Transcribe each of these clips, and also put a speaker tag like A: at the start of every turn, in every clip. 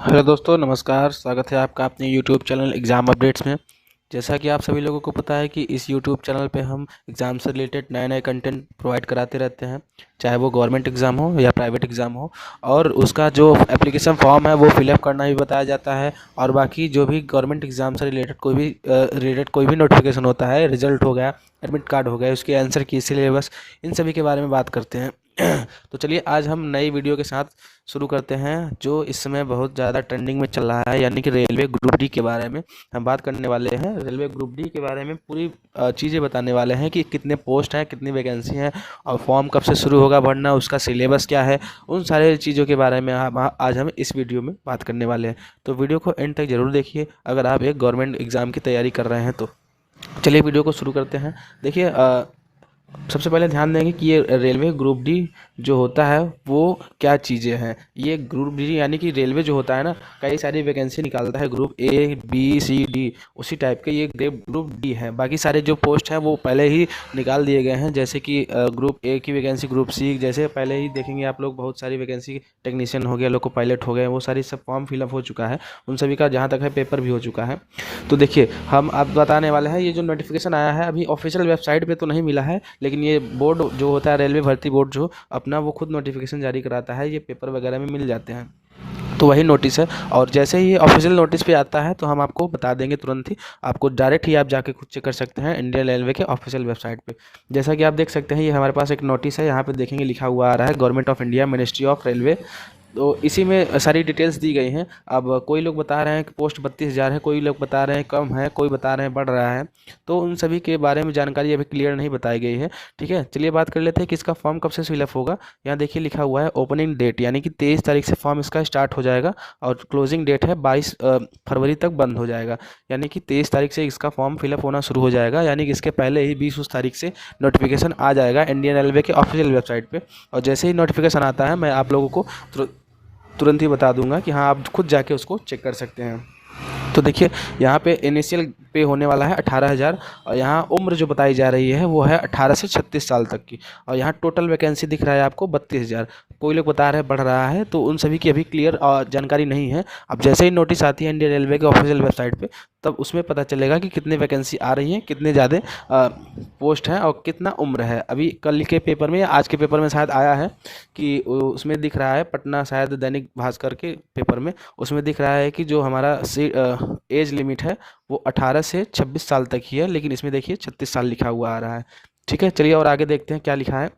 A: Hello दोस्तों, नमस्कार। स्वागत है आपका अपने यूट्यूब चैनल एग्ज़ाम अपडेट्स में। जैसा कि आप सभी लोगों को पता है कि इस यूट्यूब चैनल पे हम एग्ज़ाम से रिलेटेड नए नए कंटेंट प्रोवाइड कराते रहते हैं, चाहे वो गवर्नमेंट एग्ज़ाम हो या प्राइवेट एग्ज़ाम हो। और उसका जो एप्लीकेशन फॉर्म है वो फिलअप करना भी बताया जाता है। और बाकी जो भी गवर्नमेंट एग्ज़ाम से रिलेटेड कोई भी नोटिफिकेशन होता है, रिजल्ट हो गया, एडमिट कार्ड हो गया, उसके आंसर की सिलेबस, इन सभी के बारे में बात करते हैं। तो चलिए आज हम नई वीडियो के साथ शुरू करते हैं, जो इस समय बहुत ज़्यादा ट्रेंडिंग में चल रहा है, यानी कि रेलवे ग्रुप डी के बारे में हम बात करने वाले हैं। रेलवे ग्रुप डी के बारे में पूरी चीज़ें बताने वाले हैं कि कितने पोस्ट हैं, कितनी वैकेंसी हैं, और फॉर्म कब से शुरू होगा भरना, उसका सिलेबस क्या है, उन सारे चीज़ों के बारे में आज हम इस वीडियो में बात करने वाले हैं। तो वीडियो को एंड तक ज़रूर देखिए अगर आप एक गवर्नमेंट एग्ज़ाम की तैयारी कर रहे हैं तो। चलिए वीडियो को शुरू करते हैं। देखिए, सबसे पहले ध्यान देंगे कि ये रेलवे ग्रुप डी जो होता है वो क्या चीज़ें हैं। ये ग्रुप डी यानी कि रेलवे जो होता है ना, कई सारी वैकेंसी निकालता है, group A B C D, उसी टाइप के ये ग्रुप डी है। बाकी सारे जो पोस्ट हैं वो पहले ही निकाल दिए गए हैं, जैसे कि ग्रुप ए की वैकेंसी, ग्रुप सी जैसे पहले ही देखेंगे आप लोग, बहुत सारी वैकेंसी, टेक्नीशियन हो गया, लोको पायलट हो गए, वो सारी सब फॉर्म फिलअप हो चुका है, उन सभी का जहाँ तक है पेपर भी हो चुका है। तो देखिए, हम अब बताने वाले हैं, ये जो नोटिफिकेशन आया है अभी ऑफिशियल वेबसाइट पे तो नहीं मिला है, लेकिन ये बोर्ड जो होता है, रेलवे भर्ती बोर्ड जो अपना, वो खुद नोटिफिकेशन जारी कराता है, ये पेपर वगैरह में मिल जाते हैं, तो वही नोटिस है। और जैसे ही ऑफिशियल नोटिस पे आता है तो हम आपको बता देंगे तुरंत ही, आपको डायरेक्ट ही आप जाके खुद चेक कर सकते हैं इंडियन रेलवे के ऑफिशियल वेबसाइट पे। जैसा कि आप देख सकते हैं, ये हमारे पास एक नोटिस है, यहाँ पे देखेंगे लिखा हुआ आ रहा है government of India, ministry of railway. तो इसी में सारी डिटेल्स दी गई हैं। अब कोई लोग बता रहे हैं कि पोस्ट 32,000 है, कोई लोग बता रहे हैं कम है, कोई बता रहे हैं बढ़ रहा है, तो उन सभी के बारे में जानकारी अभी क्लियर नहीं बताई गई है। ठीक है, चलिए बात कर लेते हैं कि इसका फॉर्म कब से फिलअप होगा। यहाँ देखिए लिखा हुआ है ओपनिंग डेट, यानी कि 23 तारीख से फॉर्म इसका स्टार्ट हो जाएगा, और क्लोजिंग डेट है 22 फरवरी तक बंद हो जाएगा। यानी कि 23 तारीख से इसका फॉर्म फिलअप होना शुरू हो जाएगा, यानी कि इसके पहले ही 20 तारीख से नोटिफिकेशन आ जाएगा इंडियन रेलवे के ऑफिशियल वेबसाइट पे। और जैसे ही नोटिफिकेशन आता है मैं आप लोगों को तुरंत ही बता दूंगा कि हाँ, आप खुद जाके उसको चेक कर सकते हैं। तो देखिए, यहाँ पे इनिशियल पे होने वाला है 18,000, और यहाँ उम्र जो बताई जा रही है वो है 18 से 36 साल तक की। और यहाँ टोटल वैकेंसी दिख रहा है आपको 32,000। कोई लोग बता रहे हैं बढ़ रहा है, तो उन सभी की अभी क्लियर जानकारी नहीं है। अब जैसे ही नोटिस आती है इंडियन रेलवे के ऑफिशियल वेबसाइट पे, तब उसमें पता चलेगा कि कितने वैकेंसी आ रही हैं, कितने ज़्यादा पोस्ट हैं और कितना उम्र है। अभी कल के पेपर में या आज के पेपर में शायद आया है कि उसमें दिख रहा है, पटना शायद दैनिक भास्कर के पेपर में उसमें दिख रहा है कि जो हमारा एज लिमिट है वो 18 से 26 साल तक ही है, लेकिन इसमें देखिए 36 साल लिखा हुआ आ रहा है। ठीक है, चलिए और आगे देखते हैं क्या लिखा है।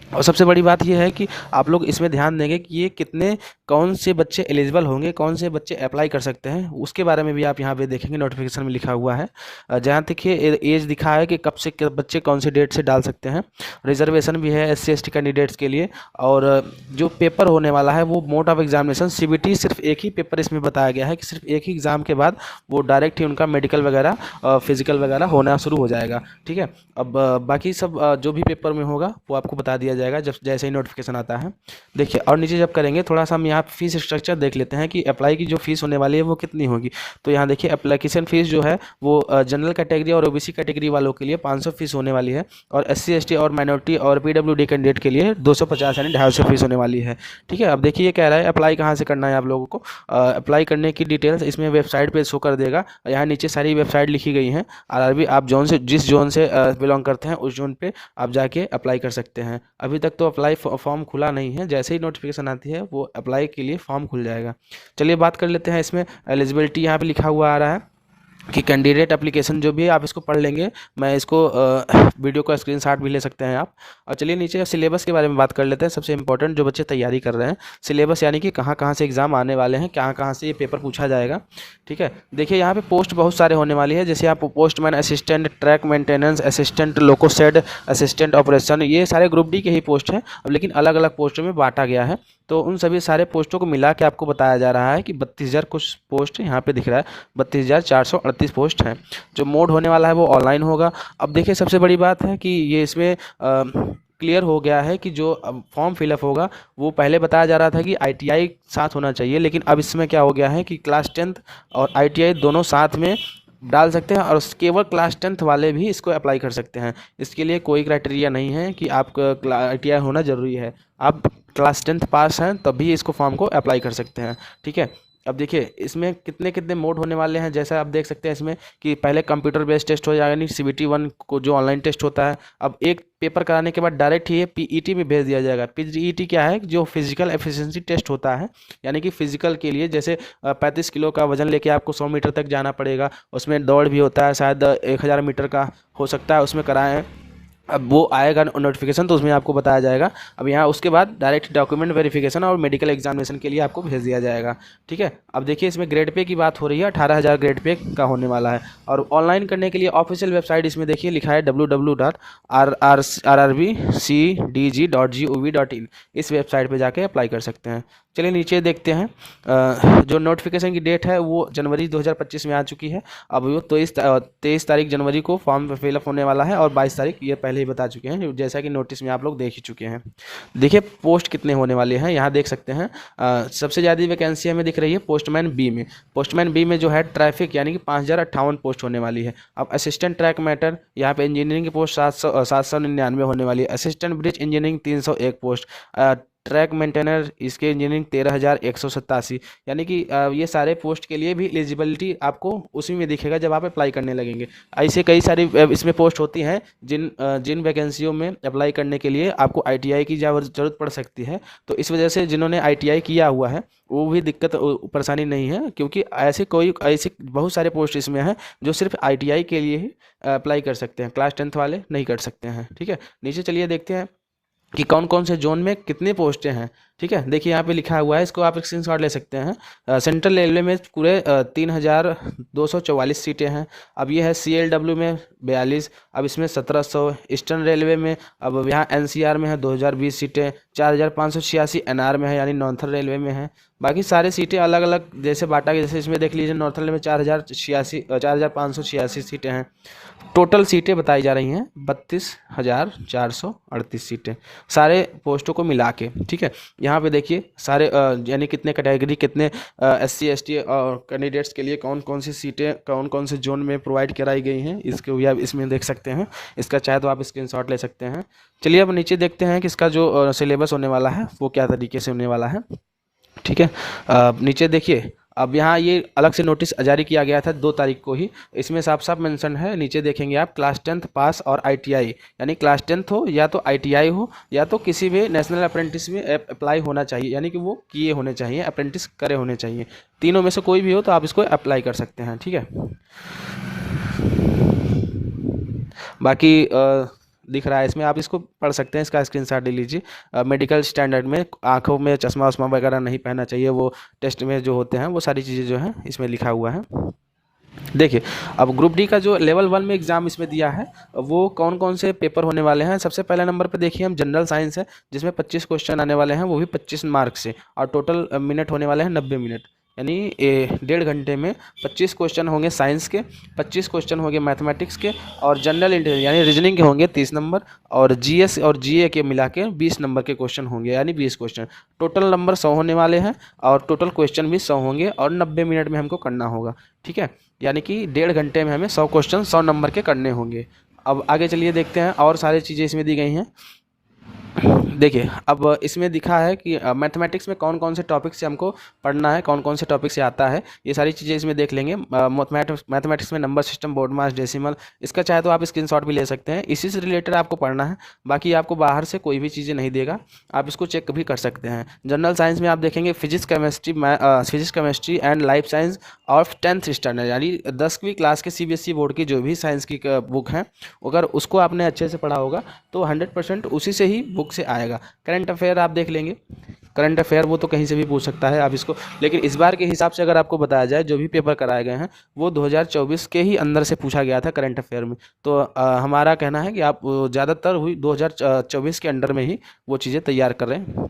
A: और सबसे बड़ी बात यह है कि आप लोग इसमें ध्यान देंगे कि ये कितने, कौन से बच्चे एलिजिबल होंगे, कौन से बच्चे अप्लाई कर सकते हैं, उसके बारे में भी आप यहाँ पे देखेंगे, नोटिफिकेशन में लिखा हुआ है। जहाँ तक ये एज दिखा है कि कब से बच्चे कौन से डेट से डाल सकते हैं। रिजर्वेशन भी है SC ST कैंडिडेट्स के लिए। और जो पेपर होने वाला है वो मोड ऑफ एग्जामिनेशन CBT, सिर्फ एक ही पेपर इसमें बताया गया है कि सिर्फ एक ही एग्ज़ाम के बाद वो डायरेक्ट ही उनका मेडिकल वगैरह, फिजिकल वगैरह होना शुरू हो जाएगा। ठीक है, अब बाकी सब जो भी पेपर में होगा वो आपको बता दिया जाएगा जब जैसे ही नोटिफिकेशन आता है। देखिए, और नीचे जब करेंगे थोड़ा सा हम यहाँ फीस स्ट्रक्चर देख लेते हैं कि अप्लाई की जो फीस होने वाली है वो कितनी होगी। तो यहाँ देखिए, एप्लीकेशन फ़ीस जो है वो जनरल कैटेगरी और OBC कैटेगरी वालों के लिए 500 फीस होने वाली है, और SC ST और माइनॉरिटी और PWD कैंडिडेट के लिए 250 यानी 250 फीस होने वाली है। ठीक है, अब देखिए ये कह रहा है अप्लाई कहाँ से करना है आप लोगों को। अप्लाई करने की डिटेल्स इसमें वेबसाइट पर शो कर देगा। यहाँ नीचे सारी वेबसाइट लिखी गई हैं, RRB आप जिस जोन से बिलोंग करते हैं उस जोन पे आप जाके अप्लाई कर सकते हैं। अभी तक तो अप्लाई फॉर्म खुला नहीं है, जैसे ही नोटिफिकेशन आती है वो अप्लाई के लिए फॉर्म खुल जाएगा। चलिए बात कर लेते हैं इसमें एलिजिबिलिटी। यहाँ पे लिखा हुआ आ रहा है कि कैंडिडेट एप्लीकेशन जो भी है, आप इसको पढ़ लेंगे, मैं इसको वीडियो का स्क्रीनशॉट भी ले सकते हैं आप। और चलिए नीचे सिलेबस के बारे में बात कर लेते हैं। सबसे इंपॉर्टेंट जो बच्चे तैयारी कर रहे हैं, सिलेबस यानी कि कहाँ कहाँ से एग्ज़ाम आने वाले हैं, कहाँ कहाँ से ये पेपर पूछा जाएगा। ठीक है, देखिए यहाँ पे पोस्ट बहुत सारे होने वाली है, जैसे आप postman assistant, track maintenance assistant, loco shed assistant operation, ये सारे ग्रुप डी के ही पोस्ट हैं, अब लेकिन अलग अलग पोस्टों में बांटा गया है। तो उन सभी सारे पोस्टों को मिला के आपको बताया जा रहा है कि 32,000 कुछ पोस्ट यहाँ पे दिख रहा है, 32,438 पोस्ट हैं। जो मोड होने वाला है वो ऑनलाइन होगा। अब देखिए, सबसे बड़ी बात है कि ये इसमें क्लियर हो गया है कि जो फॉर्म फिलअप होगा, वो पहले बताया जा रहा था कि ITI साथ होना चाहिए, लेकिन अब इसमें क्या हो गया है कि क्लास 10th और ITI दोनों साथ में डाल सकते हैं, और केवल क्लास 10th वाले भी इसको अप्लाई कर सकते हैं। इसके लिए कोई क्राइटेरिया नहीं है कि आपका ITI होना ज़रूरी है, आप क्लास 10th पास हैं तभी इसको फॉर्म को अप्लाई कर सकते हैं। ठीक है, अब देखिए इसमें कितने कितने मोड होने वाले हैं, जैसा आप देख सकते हैं इसमें कि पहले कंप्यूटर बेस्ड टेस्ट हो जाएगा, यानी CBT 1 को जो ऑनलाइन टेस्ट होता है, अब एक पेपर कराने के बाद डायरेक्ट ही PET में भेज दिया जाएगा। PET क्या है, जो फिजिकल एफिशिएंसी टेस्ट होता है, यानी कि फिजिकल के लिए जैसे 35 किलो का वजन लेके आपको 100 मीटर तक जाना पड़ेगा, उसमें दौड़ भी होता है, शायद 1000 मीटर का हो सकता है, उसमें कराएं। अब वो आएगा नोटिफिकेशन तो उसमें आपको बताया जाएगा। अब यहाँ उसके बाद डायरेक्ट डॉक्यूमेंट वेरिफिकेशन और मेडिकल एग्जामिनेशन के लिए आपको भेज दिया जाएगा। ठीक है, अब देखिए इसमें ग्रेड पे की बात हो रही है, 18,000 ग्रेड पे का होने वाला है। और ऑनलाइन करने के लिए ऑफिशियल वेबसाइट इसमें देखिए लिखा है www.rrcdg.gov.in। इस वेबसाइट पे जाके अप्लाई कर सकते हैं। चलिए नीचे देखते हैं, जो नोटिफिकेशन की डेट है वो जनवरी 2025 में आ चुकी है। अब वो 23 तारीख जनवरी को फॉर्म फिलअप होने वाला है और 22 तारीख ये पहले ही बता चुके हैं, जैसा कि नोटिस में आप लोग देख ही चुके हैं। देखिए पोस्ट कितने होने वाले हैं, यहाँ देख सकते हैं। सबसे ज़्यादा वैकेंसी हमें दिख रही है पोस्टमैन बी में। पोस्टमैन बी में जो है ट्रैफिक यानी कि 5058 पोस्ट होने वाली है। अब असिस्टेंट ट्रैक मैटर, यहाँ पे इंजीनियरिंग की पोस्ट 799 होने वाली है। Assistant bridge engineering 301 post. Track maintainer इसके इंजीनियरिंग 13,187, यानी कि ये सारे पोस्ट के लिए भी एलिजिबिलिटी आपको उसी में दिखेगा जब आप अप्लाई करने लगेंगे। ऐसे कई सारी इसमें पोस्ट होती हैं जिन वैकेंसियों में अप्लाई करने के लिए आपको ITI की ज़रूरत पड़ सकती है। तो इस वजह से जिन्होंने ITI किया हुआ है वो भी दिक्कत परेशानी नहीं है, क्योंकि ऐसे बहुत सारे पोस्ट इसमें हैं जो सिर्फ ITI के लिए ही अप्लाई कर सकते हैं, क्लास 10th वाले नहीं कर सकते हैं। ठीक है, नीचे चलिए देखते हैं कि कौन कौन से जोन में कितने पोस्टें हैं। ठीक है, देखिए यहाँ पे लिखा हुआ है, इसको आप स्क्रीनशॉट ले सकते हैं। सेंट्रल रेलवे में पूरे 3,244 सीटें हैं। अब ये है CLW में 42, अब इसमें 1,700। ईस्टर्न रेलवे में, अब यहाँ NCR में है 2020 सीटें। 4,586 NR में है, यानी नॉर्थर्न रेलवे में है। बाकी सारे सीटें अलग अलग जैसे बांटा गया, जैसे इसमें देख लीजिए नॉर्थर्न रेलवे में 4,586 सीटें हैं। टोटल सीटें बताई जा रही हैं 32,438 सीटें सारे पोस्टों को मिला के। ठीक है, यहाँ पे देखिए सारे यानी कितने कैटेगरी, कितने SC ST और कैंडिडेट्स के लिए कौन कौन सी सीटें कौन कौन से जोन में प्रोवाइड कराई गई हैं, इसके भी आप इसमें देख सकते हैं। इसका चाहे तो आप स्क्रीनशॉट ले सकते हैं। चलिए अब नीचे देखते हैं कि इसका जो सिलेबस होने वाला है वो क्या तरीके से होने वाला है। ठीक है, नीचे देखिए, अब यहाँ ये अलग से नोटिस जारी किया गया था 2 तारीख को ही। इसमें साफ साफ मेंशन है, नीचे देखेंगे आप, क्लास 10th पास और ITI, यानी क्लास 10th हो या तो ITI हो या तो किसी भी नेशनल अप्रेंटिस में अप्लाई होना चाहिए, यानी कि वो किए होने चाहिए, अप्रेंटिस करे होने चाहिए। तीनों में से कोई भी हो तो आप इसको अप्लाई कर सकते हैं। ठीक है, बाकी दिख रहा है इसमें, आप इसको पढ़ सकते हैं, इसका स्क्रीनशॉट ले लीजिए। मेडिकल स्टैंडर्ड में आंखों में चश्मा वश्मा वगैरह नहीं पहनना चाहिए, वो टेस्ट में जो होते हैं वो सारी चीज़ें जो हैं इसमें लिखा हुआ है। देखिए अब ग्रुप डी का जो लेवल 1 में एग्जाम इसमें दिया है वो कौन कौन से पेपर होने वाले हैं। सबसे पहले नंबर पर देखिए हम जनरल साइंस है, जिसमें 25 क्वेश्चन आने वाले हैं, वो भी 25 मार्क्स से, और टोटल मिनट होने वाले हैं 90 मिनट, यानी 1.5 घंटे में 25 क्वेश्चन होंगे साइंस के, 25 क्वेश्चन होंगे मैथमेटिक्स के, और जनरल इंटेलिजेंस यानी रीजनिंग के होंगे 30 नंबर, और GS और GA के मिला के 20 नंबर के क्वेश्चन होंगे, यानी 20 क्वेश्चन। टोटल नंबर 100 होने वाले हैं और टोटल क्वेश्चन भी 100 होंगे और 90 मिनट में हमको करना होगा। ठीक है, यानी कि 1.5 घंटे में हमें 100 क्वेश्चन 100 नंबर के करने होंगे। अब आगे चलिए देखते हैं और सारी चीज़ें इसमें दी गई हैं। देखिए अब इसमें दिखा है कि मैथमेटिक्स में कौन कौन से टॉपिक से हमको पढ़ना है, कौन कौन से टॉपिक से आता है, ये सारी चीज़ें इसमें देख लेंगे। मैथमेटिक्स में नंबर सिस्टम, बोर्ड मास, डेसिमल, इसका चाहे तो आप स्क्रीनशॉट भी ले सकते हैं, इसी से रिलेटेड आपको पढ़ना है। बाकी आपको बाहर से कोई भी चीज़ें नहीं देगा, आप इसको चेक भी कर सकते हैं। जनरल साइंस में आप देखेंगे physics chemistry and life science of 10th standard, यानी 10वीं क्लास के CBSE बोर्ड की जो भी साइंस की बुक है, अगर उसको आपने अच्छे से पढ़ा होगा तो 100% उसी से ही बुक से आएगा। करंट अफेयर आप देख लेंगे, करंट अफेयर वो तो कहीं से भी पूछ सकता है आप इसको, लेकिन इस बार के हिसाब से अगर आपको बताया जाए जो भी पेपर कराए गए हैं वो 2024 के ही अंदर से पूछा गया था करंट अफेयर में। तो हमारा कहना है कि आप ज़्यादातर हुई 2024 के अंडर में ही वो चीज़ें तैयार कर रहे हैं।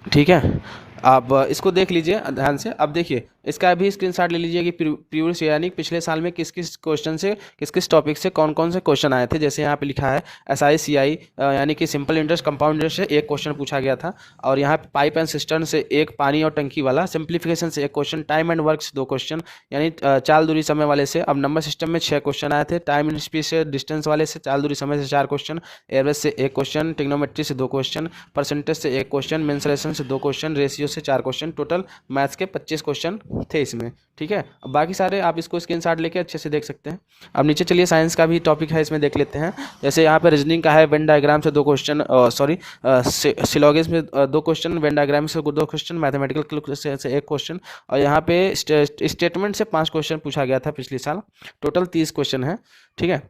A: ठीक है, आप इसको देख लीजिए ध्यान से। अब देखिए इसका भी स्क्रीनशॉट ले लीजिए कि प्रीवियस यानी पिछले साल में किस किस क्वेश्चन से किस किस टॉपिक से कौन कौन से क्वेश्चन आए थे। जैसे यहाँ पे लिखा है SI CI यानी कि सिंपल इंटरेस्ट कंपाउंड इंटरेस्ट से 1 क्वेश्चन पूछा गया था, और यहाँ पे पाइप एंड सिस्टम से 1, पानी और टंकी वाला, सिंप्लीफिकेशन से 1 क्वेश्चन, टाइम एंड वर्क से 2 क्वेश्चन, यानी चाल दूरी समय वाले से। अब नंबर सिस्टम में 6 क्वेश्चन आए थे, टाइम एंड स्पीड से, डिस्टेंस वाले से, चाल दूरी समय से 4 क्वेश्चन, एवरेज से 1 क्वेश्चन, ट्रिग्नोमेट्री से 2 क्वेश्चन, परसेंटेज से 1 क्वेश्चन, मेंसुरेशन से 2 क्वेश्चन, रेशियो से 4 क्वेश्चन, टोटल मैथ्स के 25 क्वेश्चन थे इसमें। ठीक है, अब बाकी सारे आप इसको स्क्रीनशॉट लेके अच्छे से देख सकते हैं। अब नीचे चलिए साइंस का भी टॉपिक है, इसमें देख लेते हैं। जैसे यहाँ पे रीजनिंग का है, वेन डायग्राम से 2 क्वेश्चन, सॉरी सिलोगिज्म में 2 क्वेश्चन, वेन डायग्राम से 2 क्वेश्चन, मैथमेटिकल से 1 क्वेश्चन, और यहाँ पे स्टेटमेंट से 5 क्वेश्चन पूछा गया था पिछले साल। टोटल 30 क्वेश्चन है। ठीक है,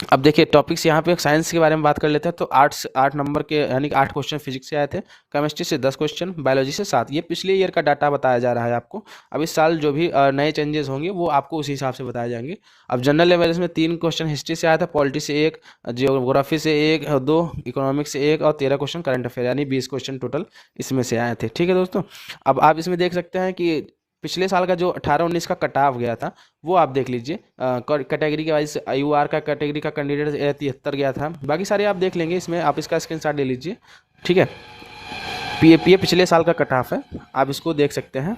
A: अब देखिए टॉपिक्स यहाँ पे साइंस के बारे में बात कर लेते हैं। तो 8 नंबर के यानी कि 8 क्वेश्चन फिजिक्स से आए थे, केमिस्ट्री से 10 क्वेश्चन, बायोलॉजी से 7। ये पिछले ईयर का डाटा बताया जा रहा है आपको। अब इस साल जो भी नए चेंजेस होंगे वो आपको उसी हिसाब से बताए जाएंगे। अब जनरल अवेयरनेस में 3 क्वेश्चन हिस्ट्री से आया था, पॉलिटी से 1, जियोग्राफी से 1, 2 इकोनॉमिक्स से 1, और 13 क्वेश्चन करंट अफेयर, यानी 20 क्वेश्चन टोटल इसमें से आए थे। ठीक है दोस्तों, अब आप इसमें देख सकते हैं कि पिछले साल का जो 18-19 का कट ऑफ गया था वो आप देख लीजिए। कैटेगरी के वाइज यूआर का कैटेगरी का कैंडिडेट 73 गया था। बाकी सारे आप देख लेंगे, इसमें आप इसका स्क्रीनशॉट ले लीजिए। ठीक है, पीए पिछले साल का कट ऑफ है, आप इसको देख सकते हैं।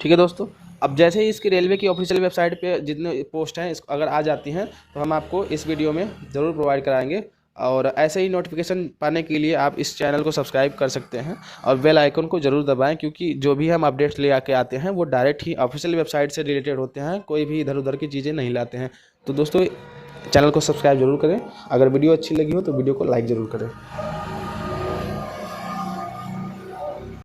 A: ठीक है दोस्तों, अब जैसे ही इसकी रेलवे की ऑफिशियल वेबसाइट पे जितने पोस्ट हैं अगर आ जाती हैं तो हम आपको इस वीडियो में ज़रूर प्रोवाइड कराएंगे। और ऐसे ही नोटिफिकेशन पाने के लिए आप इस चैनल को सब्सक्राइब कर सकते हैं और बेल आइकन को ज़रूर दबाएं, क्योंकि जो भी हम अपडेट्स ले आके आते हैं वो डायरेक्ट ही ऑफिशियल वेबसाइट से रिलेटेड होते हैं, कोई भी इधर उधर की चीज़ें नहीं लाते हैं। तो दोस्तों चैनल को सब्सक्राइब जरूर करें। अगर वीडियो अच्छी लगी हो तो वीडियो को लाइक ज़रूर करें।